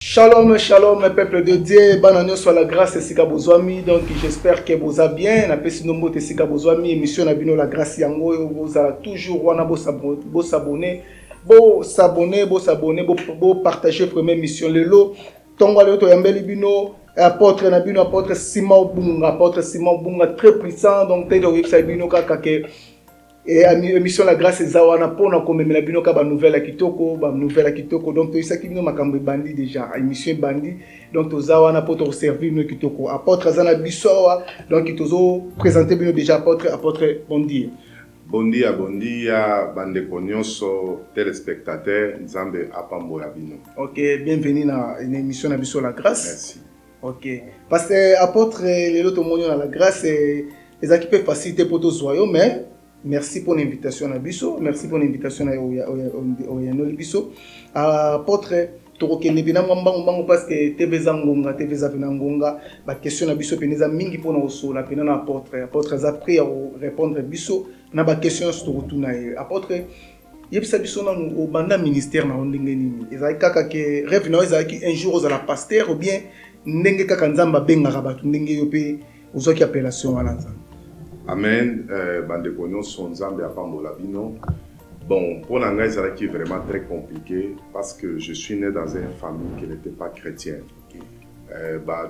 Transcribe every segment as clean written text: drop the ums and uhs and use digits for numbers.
Shalom, shalom, peuple de Dieu, bonne année sur la grâce et sika bozwami. Donc j'espère que vous allez bien. Na pesi nombo te sika bozwami émission na bino la grâce yango vous allez toujours wana bo s'abonner, bo partager première mission lelo. Tongo le to yambeli bino apôtre na bino apôtre Simon Bunga très puissant donc te do website bino kaka ke et émission la grâce ezawana pona komemela bino ka ba nouvelle à kitoko donc to isaki bino makambo bandi déjà émission bandi donc to zawana pour te servir no kitoko apôtre azana bisowa donc tozo présenter bino déjà apôtre bon dia bande nyonso téléspectateurs nzambe apambola bino. OK, bienvenue na une émission na biso la grâce. Merci. OK, parce que apôtre lelo to monyo na la grâce ezaki peut faciliter pour to soyo mais merci pour l'invitation à Bisso. Merci pour l'invitation à Oyanoli Bisso. Apôtre, Torokene Bina Mambango parce que TV Zangonga, TV Zavinangonga, la question à Bisso Peneza Mingi pour nous sur la pénale apôtre. Apôtre a pris à répondre à Bisso. Na ba question sur retourna. Apôtre, yebisa Bisso na au banda ministère na ondengeni. Ezaki kaka ke rêve na ezaki un jour aux la pasteur ou bien ndenge kaka nzamba benga rabatu ndenge yope ozoki appellation wana nzamba. Amen. Bande nyonso nzambe apambola bino. Bon, pour l'anglais, c'est vraiment très compliqué parce que je suis né dans une famille qui n'était pas chrétienne.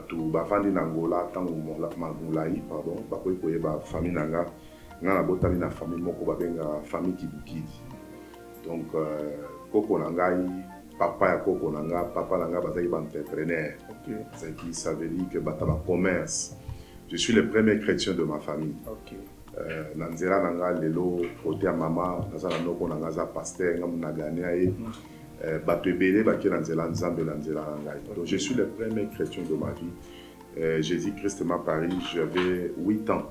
Tout bafandi nangola tango mangolai pardon, bakoy koye ba famille nanga ngana botali na famille moko babenga famille kibukidi. Donc koko nangai papa ya koko nanga papa nanga bazaki ba entrepreneur. Ça veut dire que bataba commerce. Je suis le premier chrétien de ma famille. Nanzera nanga lelo côté à maman, nazana noko nanga za pasteur ngam nagania e bato ebele baki nanzela nzambe nanzela nanga. Donc je suis le premier chrétien de ma vie. Jésus-Christ m'a pari, j'avais 8 ans.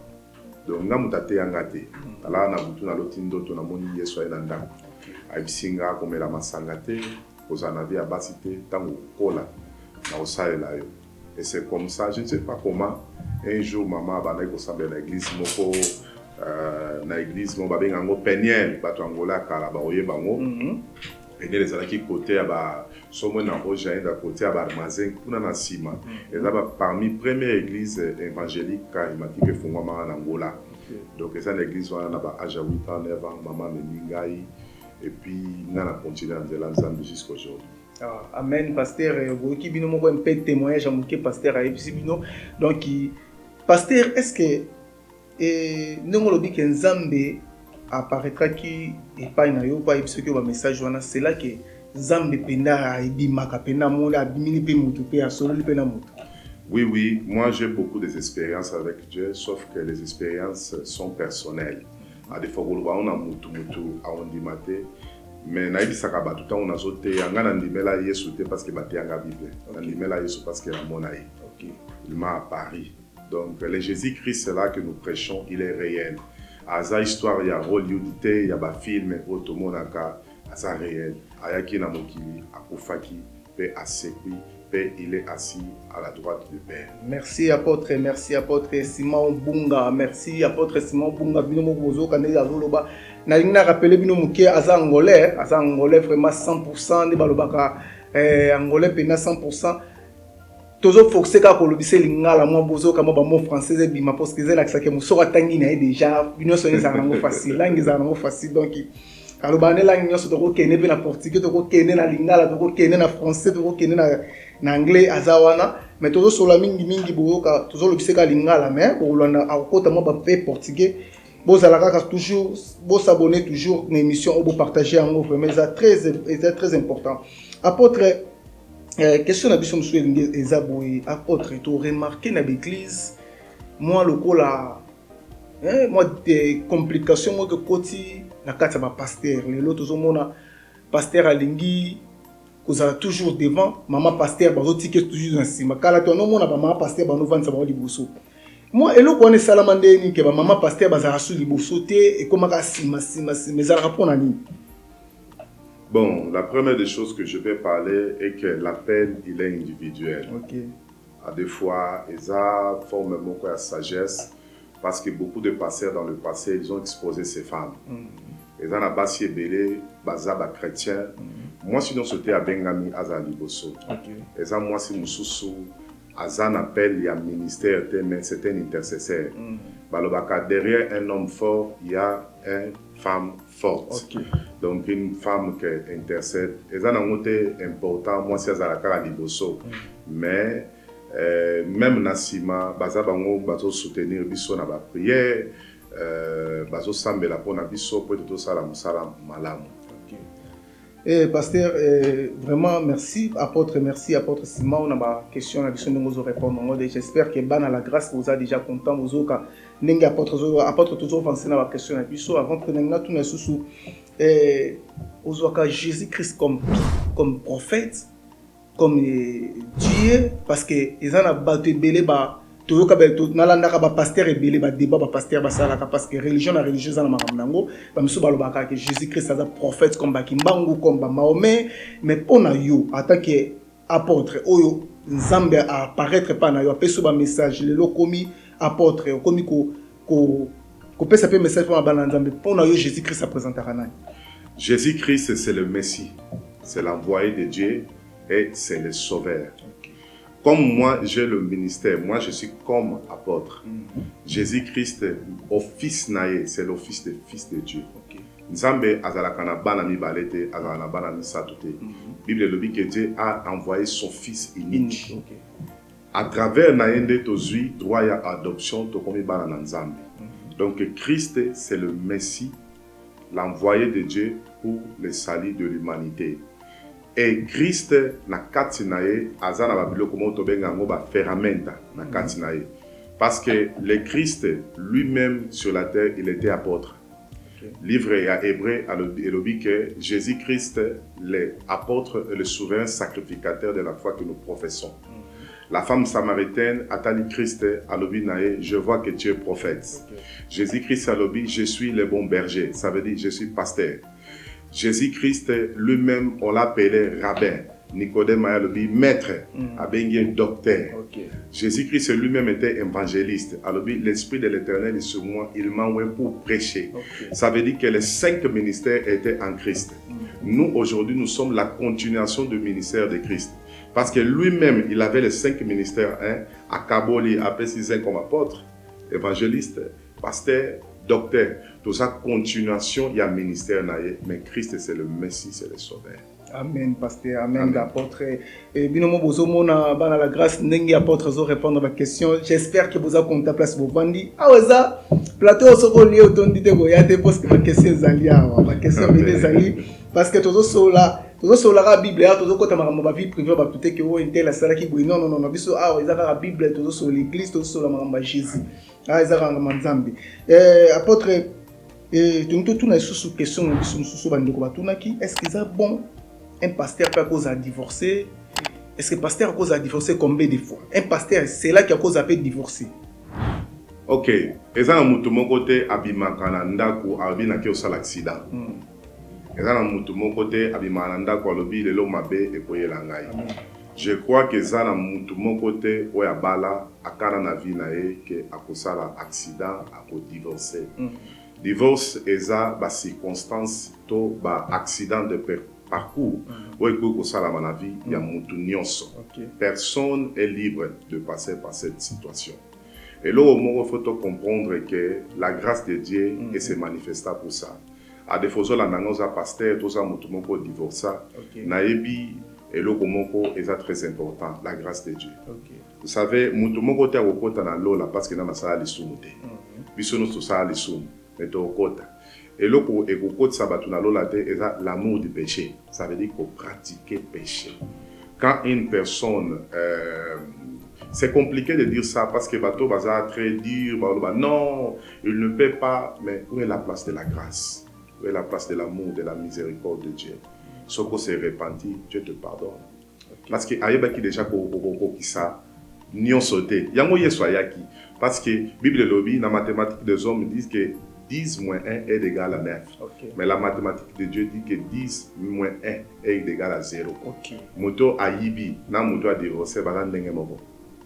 Donc ngam tate yangate. Ala na butu na lotindo to na moni Yesu ay nanda. Aibisinga komela masangate, kozana vie abasite tango kola na osalela yo. Et c'est comme ça, je ne sais pas comment. Un jour, maman a dit que l'église moko na l'église mon babé ngango peniel bato angola kala ba oye bango peniel ezala ki côté ba somo na roja enda côté ba armazen kuna na sima ezaba parmi première église évangélique charismatique que fongwa ma angola. Donc c'est une église wana na ba âge 8 ans 9 ans maman meningai et puis na continuer en Zambie jusqu'à aujourd'hui. Amen, pasteur. Vous qui bino moko un peu témoignage à mon pasteur à bino. Donc pasteur, est-ce que nous lobi que Nzambe apparaîtra qui et pas na yo pas parce que ba message wana c'est là que Nzambe penda ibimaka penda mola bimini pe mutu pe asolo pe na mutu. Oui, moi j'ai beaucoup d'expériences avec Dieu, sauf que les expériences sont personnelles. À des fois on a mutu a on dit maté. Mais naibisaka batu ta on azote yanga na ndimela Yesu te parce que bate yanga Bible. Na ndimela Yesu parce que la monaï. Il m'a apparu. Donc le Jésus-Christ c'est là que nous prêchons, il est réel. Aza histoire ya Hollywood te ya ba film otomonaka aza réel. Ayaki na mokili akufaki pe asekwi pe il est assis à la droite du Père. Merci apôtre Simon Bunga. Merci apôtre Simon Bunga bino mozo kaneli azoloba. Na linga rappeler bino muke aza angolais vraiment 100% de balobaka angolais pena 100%. Tozo foxé ka kolobise lingala mo bozo kama ba mo français e bima parce que zela kisake musoko tangi na déjà bino soni za nango facile langue za nango facile donc kalobane langue nyoso to ko kene pe na portugais to ko kene na lingala to ko kene na français to ko kene na anglais azawana mais tozo sola mingi boyoka tozo lobise ka lingala mais bolanda akota mo ba pe portugais bozalaka toujours bo s'abonner toujours une émission ou bo partager en vraiment c'est très important. Apôtre question na biso msusu ezaboye apôtre to remarquer na l'église moi lokola moi des complications moi que koti na kati ba pasteur lelo tozomona pasteur alingi kozala toujours devant maman pasteur bazotike toujours na sima kala to no mona ba maman pasteur ba no vanza ba liboso moi eloko on esala mandeni ke ba maman pasteur bazala su liboso te e komaka sima ezala pona nini. Bon, la première des choses que je vais parler est que l'appel, il est individuel. À des fois, ils ont formé beaucoup de sagesse parce que beaucoup de pasteurs dans le passé, ils ont exposé ces femmes. Ils ont abassé belé, bazaba chrétien, moi si nous sauté à Bengami Azali Bosso. Et ça moi si Moussou Azan appelle il y a ministère mais c'est un intercesseur. Balobaka, derrière un homme fort, il y a une femme forte. Donc une femme qui intercède. Et ça c'est important moi si Azalaka Liboso. Mais même Nassima, baza bango bazo soutenir biso na ba prière, bazo sambela pona biso pour tout ça la musala malamu. Pasteur, vraiment merci, apôtre Simon, on a ma question, la question de nous répondre. J'espère que ban à la grâce vous a déjà content, vous avez n'engue apôtre toujours pensé à la question la biso avant que n'engue tout sous vous avez Jésus-Christ comme prophète, comme Dieu, parce que ils en a battu belé ba tout le nalanda ka ba pasteur et belé ba débat ba pasteur ba sala parce que religion na religieuse na makamnango ba miso ba lobaka que Jésus-Christ est un prophète comme ba Kimbangu comme ba Mahomet mais pour na yo en tant que apôtre oyo Nzambe a apparaître pas na yo apeso ba message le komi apôtre komi ko pesa pe message pour ba Nzambe pour na yo Jésus-Christ a présentera nani. Jésus-Christ c'est le Messie, c'est l'envoyé de Dieu et c'est le sauveur. Comme moi, j'ai le ministère, moi je suis comme apôtre. Jésus-Christ, office naïe, c'est l'office des fils de Dieu. Nzambe azalakana banami balete, azalana banami satute. Bible le dit que Dieu a envoyé son fils unique. À travers naïende tozui droit à adoption tokomi banana Nzambe. Donc Christ c'est le Messie, l'envoyé de Dieu pour le salut de l'humanité. Et Christ na katinaye azana babilo komo tobenga ngo ba ferramenta na katinaye parce que le Christ lui-même sur la terre il était apôtre. Livre à Hébreu elobi que Jésus-Christ l'apôtre et le souverain sacrificateur de la foi que nous professons. La femme samaritaine atali Christ alobi nae je vois que tu es prophète. Jésus-Christ alobi je suis le bon berger, ça veut dire je suis pasteur. Jésus-Christ lui-même, on l'appelait rabbin. Nicodème a dit maître, abengi docteur. Jésus-Christ lui-même était évangéliste. Alors l'Esprit de l'Éternel est sur moi, il m'a envoyé pour prêcher. Ça veut dire que les 5 ministères étaient en Christ. Nous, aujourd'hui, nous sommes la continuation du ministère de Christ. Parce que lui-même, il avait les 5 ministères. À Kaboli, appelé 6 comme apôtre, évangéliste, pasteur, docteur. Tout ça, continuation, il y a ministère, mais Christ, c'est le Messie, c'est le Sauveur. Amen, pasteur, amen, apôtre. Binomo bozomona bana la grâce, nengi apôtre zo répondre à ma question. J'espère que vous avez compté place pour vandi. Ah ouais ça, plateau soko lié au ton dite goyate parce que ma question zali ma question est zali parce que toujours sur la Bible, toujours quand ma vie privée va tout que oh intel la sala qui non biso ah ouais ça la Bible toujours sur l'église toujours sur la mamba Jésus. Ah ça la Nzambe. Apôtre donc tout na sous question sous bandeko batunaki est-ce que ça bon un pasteur peut cause à divorcer? Est-ce que pasteur cause à divorcer combien de fois? Un pasteur c'est là qui a cause à divorcer. Ok, et ça mutu mon côté abimakana ndako abina ki osala accident. Et ça mutu mon côté abimana ndako alobi lelo mabe ekoyela ngai. Je crois que ça mutu mon côté oya bala akana na vie na ye que akosala accident ako divorcer. Divorce eza ba circonstance to ba accident de parcours où il faut que la vie il y a mutu nyonso. Personne est libre de passer par cette situation. Et là, il faut comprendre que la grâce de Dieu se manifesta pour ça. À défaut de la nangosa pasteur, tout ça mutu moko divorça. Naebi et là est très important, la grâce de Dieu. Vous savez, mutu moko te akokota na lola parce que na masala lisumu te. Biso no tosala lisumu. Et là, l'amour du péché, ça veut dire qu'on pratique le péché. Quand une personne, c'est compliqué de dire ça parce que bateau va très dur, non, il ne peut pas, mais où est la place de la grâce? Où est la place de l'amour, de la miséricorde de Dieu? Ce qu'on s'est repenti, Dieu te pardonne. Parce que aïeba qui déjà qui ça, n'y sauté. Yango yesoyaki. Parce que Bible lobby, dans la mathématique des hommes disent que 10 moins 1 est égal à 9. Mais la mathématique de Dieu dit que 10 moins 1 est égal à 0. Moto ayibi, na moto a divorcé,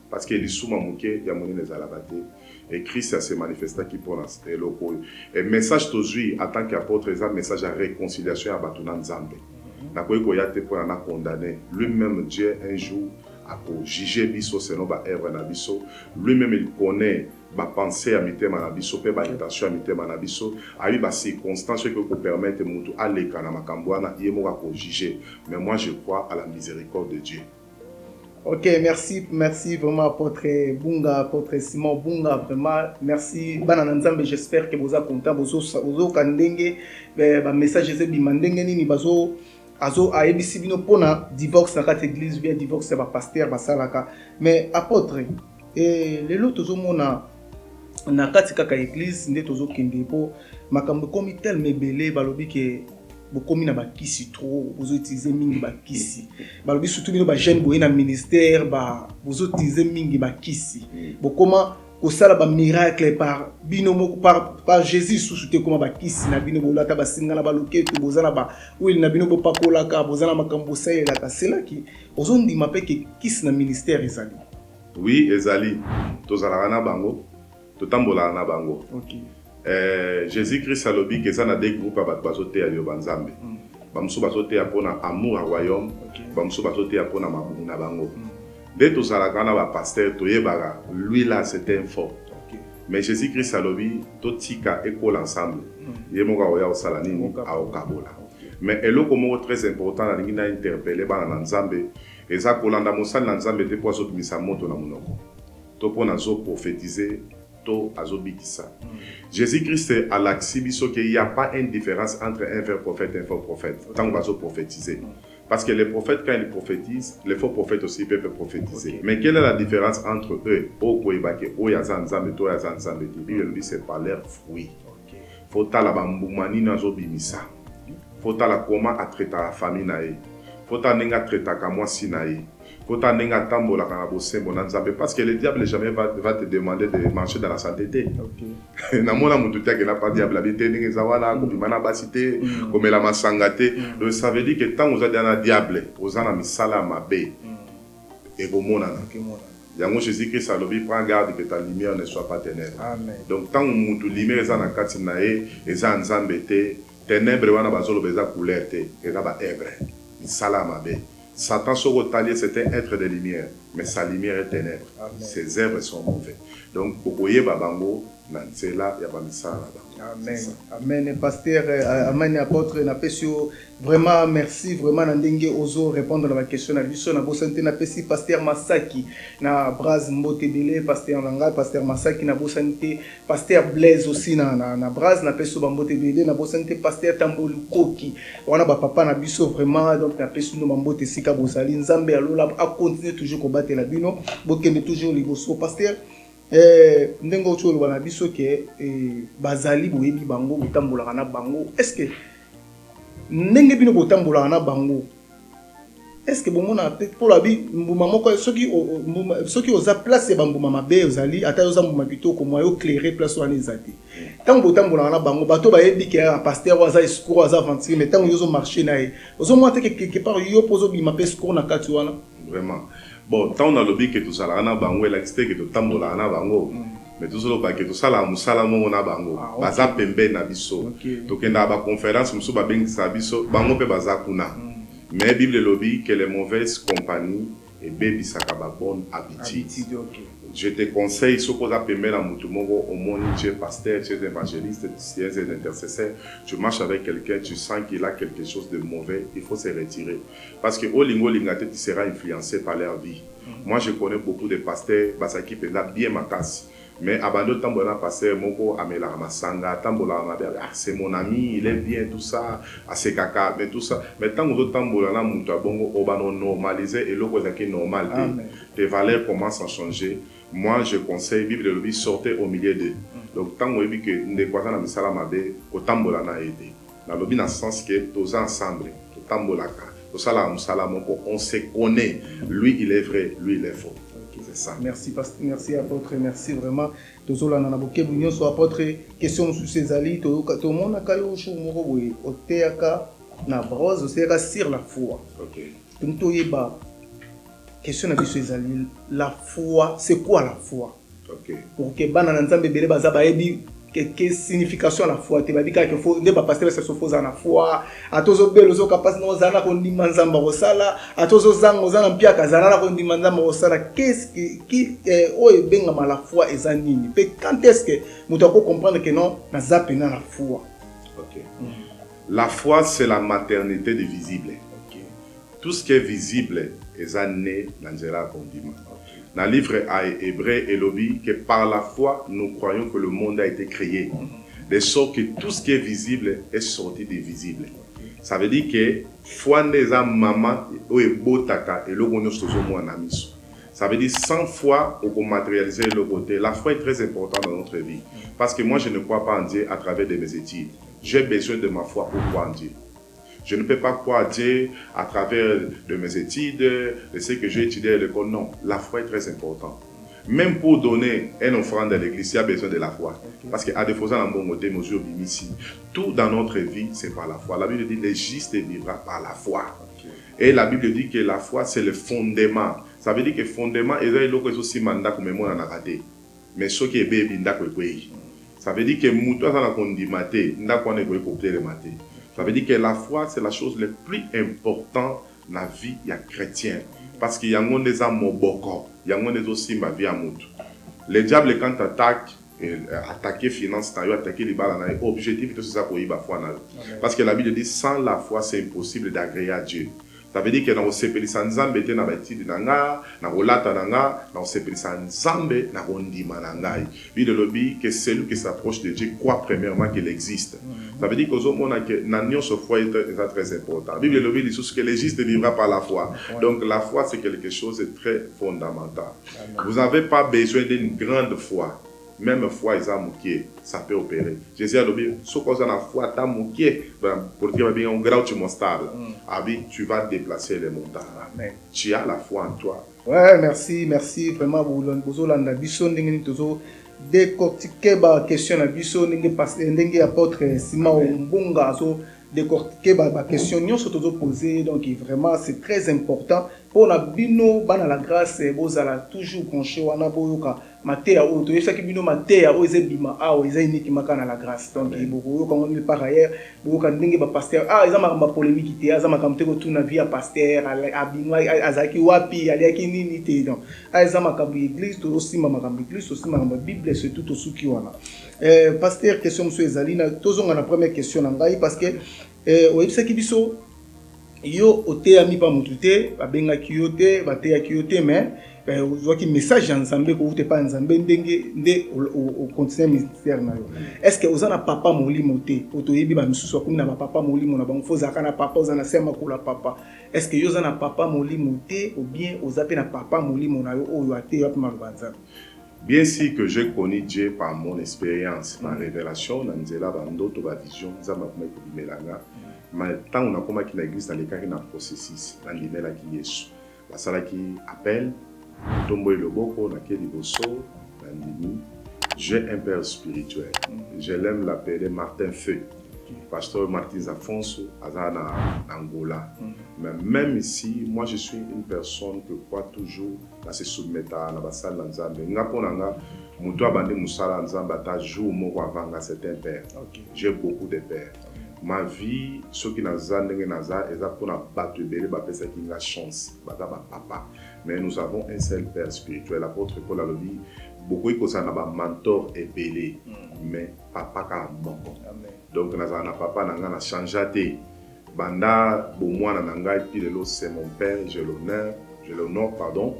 parce que les souma mouké, ya moni les alabate. Et Christ s'est manifesté qui pour l'instant. Et message aujourd'hui, en tant qu'apôtre, c'est un message à réconciliation à Batunan Nzambe. na koyi ko yate pour na condamner. Lui-même Dieu un jour a juger biso selon ba œuvre na biso. Lui-même il connaît ba pensée à mitema na biso pe ba intention à mitema na biso. Ayi ba circonstances que ko permettre mutu aleka na makambo na yemo ko juger. Mais moi je crois à la miséricorde de Dieu. Ok, merci vraiment apôtre Bunga, apôtre Simon Bunga, vraiment merci. Banananzambe, j'espère que vous êtes content, vous kandenge, message c'est bimandenge ni bazo azo a ebisi bino pona divorce na kat église bien divorce ba pasteur ba salaka. Mais apôtre les lotos au mona na kat kaka église nde tozo kende po makambo komi tel mebele balobi ke bokomi na bakisi trop bozo utiliser mingi bakisi balobi surtout bino ba jeune boye na ministère ba bozo utiliser mingi bakisi bokoma kosala ba miracle par bino par Jésus sous koma bakisi na bino bolata basinga na baloketo bozana ba oui na bino bopakola ka bozana makambo sayela ka cela qui bozo ndima pe ke kisi na ministère ezali. Oui, ezali tozala na bango totambola na bango. OK. Jésus-Christ a lobby que ça na des groupes à bazoter à Yobanzambe. Bamso bazoter à pona amour à royaume. Bamso bazoter à pona mabu na bango. Dès tout ça la kana ba pasteur toye baga. Lui là c'était un fort. Mais Jésus-Christ a lobby totika école ensemble. Yemoga oya osalani a okabola. Mais eloko mo très important na ngina interpeller ba na Nzambe. Eza kolanda mosala na Nzambe te po so tumisa moto na monoko. To pona zo prophétiser. Jésus-Christ a l'axibiso qu'il n'y a pas une différence entre un vrai prophète et un faux prophète. Tant qu'on va se prophétiser. Parce que les prophètes, quand ils prophétisent, les faux prophètes aussi peuvent prophétiser. Mais quelle est la différence entre eux? C'est par leur fruit. Faut la bamboumani na zo bimisa. Faut la comment à traiter la famille nae. Faut la nenga traiter kamwa sinae. Parce que le diable jamais va te demander de marcher dans la sainteté. Ça veut dire que tant que vous êtes dans le diable, vous êtes dans le salamabe. Et vous êtes Jésus-Christ a dit, prends garde que ta lumière ne soit pas ténèbre. Donc tant que vous êtes lumière, vous êtes dans le katinae, vous êtes dans le ténèbre, vous êtes dans la couleur, vous êtes dans le salamabe. Satan, c'est un être de lumière, mais sa lumière est ténèbre. Ses œuvres sont mauvais. Donc, pour que vous bango, c'est là, il y a pas ça là-bas. Amen. Amen. Pasteur, amen, apôtre, vraiment, merci, vraiment, Nandenge Ozo, répondre à ma question. Na biso, na bosante, na pesi, pasteur Masaki, na Braz Mbotedele, pasteur Nanga, pasteur Masaki, na bosante, pasteur Blaise aussi, na Braz, na peso Mbotedele, na bosante, pasteur Tambolu Koki. On a papa, na biso, vraiment, donc, na peso, no Mbote Sika Bosali, Nzambe, alola, a continuer toujours combattre la bino, bokende toujours liboso, pasteur. Ndengo cholo bana biso ke bazali boyebi bango botambola na bango est-ce que ndenge bino botambola na bango est-ce que bomona peut-être pour la bi mbuma moko soki oza place ba mbuma mabe ozali ata oza mbuma bitoko moyo éclairer place wana ezati tant botambola na bango bato bayebi ke pasteur waza escours waza aventure mais tant yozo marcher na e ozo monter quelque part yo pozo bi mabe escours na kati wana vraiment. Bon, tant on a lobby que tout ça là na bango, il existe que tout tambola na bango. Mais tout ça là que tout ça là musala mo na bango. Baza pembe na biso. To kenda ba conférence muso ba bengi sa biso, bango pe baza kuna. Mais Bible lobby que les mauvaises compagnies et baby sakaba bonne habitude. Je te conseille ce qu'on a permis à Moutumongo, au monde, tu es pasteur, tu es évangéliste, tu es un intercesseur, tu marches avec quelqu'un, tu sens qu'il a quelque chose de mauvais, il faut se retirer. Parce que au lingo lingate, tu seras influencé par leur vie. Moi, je connais beaucoup de pasteurs, qui peuvent bien ma casse. Mais abandon tambola pasteur moko amela masanga tambola c'est mon ami, il est bien tout ça, assez caca mais tout ça. Mais tant que tambola na muta bongo obano normaliser et l'autre est normal. Tes valeurs commencent à changer. Moi, je conseille, Bible de l'Obi, sortez au milieu d'eux. Donc, tant que vous ne croisez pas dans le mabe, au tambola na aidé. Dans l'Obi, dans le sens que tous ensemble, au tambola ka, au salam, on se connaît. Lui, il est vrai, lui, il est faux. C'est ça. Merci, merci apôtre, merci vraiment. Tous les naboké bunion soit apôtre. Question sur ces alliés, tout le monde a caillou au moro au théâtre na brose, c'est sur la foi. Ok. Donc, tout y ba. Question na biso ezali la foi, c'est quoi la foi? OK. Pour que bana nzambe bele baza baebi quelle signification la foi te babika que faut ne pas passer ça se faux en la foi atozo belo zo capable no zana ko ndima nzamba osala atozo zango zana mpia kazana ko ndima nzamba osala qu'est-ce qui oyo benga la foi ezanini pe quand est-ce que muto ko comprendre que non na zapena la foi. OK. La foi c'est la maternité du visible. OK. Tout ce qui est visible est né dans Nzela Kondima. Dans le livre à Hébreu et Lobi, que par la foi, nous croyons que le monde a été créé. De sorte que tout ce qui est visible est sorti des visibles. Ça veut dire que foi n'est pas maman ou botaka et le ça veut dire sans foi, on peut matérialiser le côté. La foi est très importante dans notre vie. Parce que moi, je ne crois pas en Dieu à travers de mes études. J'ai besoin de ma foi pour croire en Dieu. Je ne peux pas croire à Dieu à travers de mes études, de ce que j'ai étudié à l'école. Non, la foi est très importante. Même pour donner une offrande à l'église, il y a besoin de la foi. Parce qu'à défaut d'un bon côté, mesure ici, tout dans notre vie, c'est par la foi. La Bible dit le juste vivra par la foi. Et la Bible dit que la foi, c'est le fondement. Ça veut dire que le fondement, est aussi mandat comme moi en a raté. Mais ce qui est bien, ça veut dire que mouton a conduit maté, n'a pas ne copier le maté. Ça veut dire que la foi, c'est la chose la plus importante dans la vie des chrétiens. Parce qu'il y a des âmes boko, il y a des aussi ma vie à mouton. Le diable, quand attaque, attaquer finance, attaquer les balles, l'objectif c'est ça pour y foi. Parce que la Bible dit sans la foi, c'est impossible d'agréer à Dieu. Ça veut dire que dans le sepelisa nzambe te na batidi nanga na rolata nanga dans le sepelisa nzambe na rondima nangai. Puis de lobby que celui qui s'approche de Dieu croit premièrement qu'il existe. Ça veut dire que aux monde que nanion ce foi est très important. Bible lobby dit que le juste vivra par la foi. Donc la foi c'est quelque chose de très fondamental. Vous n'avez pas besoin d'une grande foi. Même foi ils ont mouqué, ça peut opérer. Jésus a dit, ce qu'on a la foi, t'as mouqué, pour dire bien un grand tu stable. Tu vas déplacer les montagnes. Tu as la foi en toi. Ouais, merci, vraiment vous l'avez biso ndenge tozo décortiquer ba question na biso ndenge apôtre Simon Mbunga so décortiquer ba question nyonso tozo poser donc vraiment c'est très important pour la bino bana la grâce bozala toujours branché wana boyoka matéa o to yesa ki bino matéa o ezebima a o ezai niki makana la grâce donc boyo quand on par ailleurs boyo ndenge ba pasteur eza makamba polémique te eza makamte ko tuna via pasteur abinwa azaki wapi aliaki nini te donc eza makambo église to aussi makambo église aussi makambo bible surtout to suki wana pasteur question monsieur ezali na tozonga na première question na ngai parce que o yesa ki biso yo oteya mi pa mutu te babengaki yo te bateyaki yo te mais ozwaki message ya nzambe kouta epai ya nzambe ndenge nde ocontinue ministère na yo est ce que oza na papa molimo te po toyebi bamisusu bakomi na bapapa molimo na bango fo ozalaka na papa oza na se ya makolo ya papa est ce que yo oza na papa molimo te ou bien oza mpe na papa molimo na yo oyo ateya mpe maloba nzambe? Bien sûr que j'ai connu Dieu par mon expérience, ma révélation, dans Nzela, Bandoto, ma vision, Nzama Melanga. Mais tant on a commencé l'église dans les cas dans processus, dans l'email qui Yesu. La salle qui appelle, Tombo et le Boko, dans quel liboso, dans l'imi. J'ai un père spirituel. Je l'aime l'appeler Martin Feu. Pasteur Martin Afonso, Azana Angola. Mais même ici, moi je suis une personne qui croit toujours à se soumettre à la salle dans Zambie. C'est un père. J'ai beaucoup de pères. Ma vie, ceux qui n'ont pas de chance, papa. Mais nous avons un seul père spirituel. L'apôtre Paul a dit, beaucoup de mentor et belé, mais papa ka moko. Donc nous avons papa n'a changé. Banda bomwa na ngai pilelo c'est mon père, je l'honore pardon.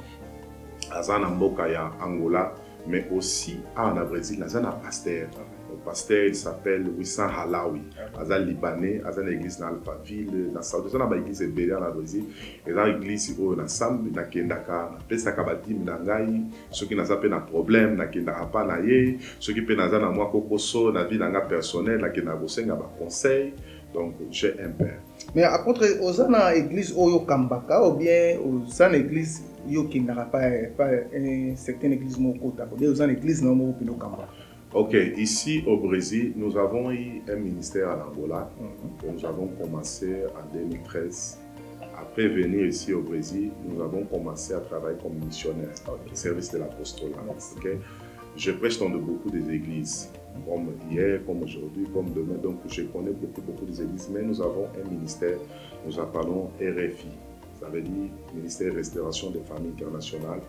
Azana mboka ya Angola, mais aussi en Brésil, nazana pasteur. Le pasteur il s'appelle Wissam Halawi. Azan libanais, azan église dans Alphaville, dans Saudi, dans la église bélia na Brésil, et dans l'église au ensemble na kendaka, na pesa kabati minangai, ceux qui n'ont pas de problème, na kendaka pa na ye, ceux qui pe nazana moi kokoso na vie nanga personnel, na kendaka bosenga ba conseil. Donc j'ai un père. Mais apôtre ozana église oyo kambaka ou bien ozana église yo kindaka pas une certaine église moko ta ko ozana église na moko pino kambaka. Ok, ici au Brésil, nous avons eu un ministère à Angola. Nous avons commencé en 2013. Après venir ici au Brésil, nous avons commencé à travailler comme missionnaire au service de l'apostolat. Okay? je prêche dans beaucoup des églises, comme hier, comme aujourd'hui, comme demain. Donc, je connais beaucoup des églises, mais nous avons un ministère, nous appelons RFI. Ça veut dire Ministère de Restauration des Familles Internationales.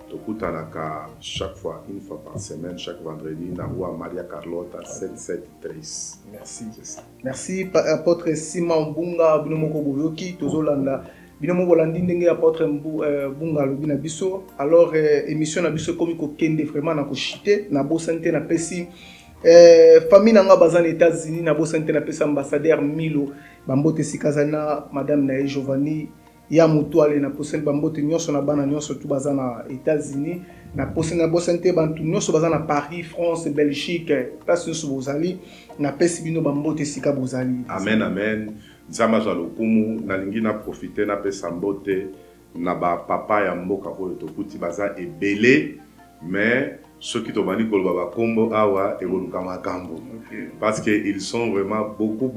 Tokutanaka, chaque fois, une fois par semaine, chaque vendredi, Narua Maria Carlota 773. Merci. Merci, apôtre Simon Bunga, Binomoko Boyoki, Tozolanda. Binomoko Landi, Ndenge, apôtre Bunga, Lobina Bisso. Alors, émission na Bisso, comme il kende vraiment na koshite, na bo santé na pesi. Famille nanga bazan États-Unis, na bo santé na pesi ambassadeur Milo, Bambote Sikazana, Madame Nae Giovanni. Ya mutu ale na posene bambote nyonso na bana nyonso tu baza na États-Unis na posene na bosente bantu nyonso baza na Paris, France, Belgique, place nyonso bozali na pesi bino bambote sika bozali. Amen, amen. Nzamba za lokumu nalingi na profiter na pesa mbote na ba papa ya mboka oyo tokuti baza ebele, mais ceux qui t'ont dit que combo awa et makambo parce qu'ils sont vraiment beaucoup,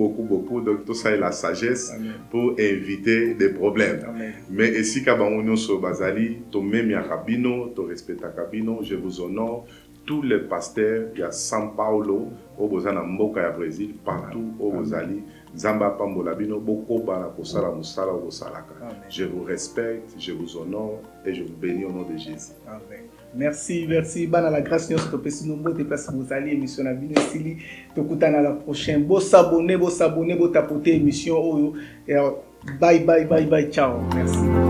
donc tout ça est la sagesse. Amen. Pour éviter des problèmes. Amen. Mais ici kabangonyo so bazali to même ya kabino to respecta kabino, je vous honore tous les pasteurs il y a São Paulo au bozana mboka ya Brésil partout au bozali Zamba pambola bino boko bana kosala musala au salaka. Je vous respecte, je vous honore et je vous bénis au nom de Jésus. Amen. Merci. Bana la grâce nous te pesi nombo te place vous allez émission na bino sili to kutana la prochaine. Bo s'abonner, bo tapoter émission oyo. Bye, ciao. Merci.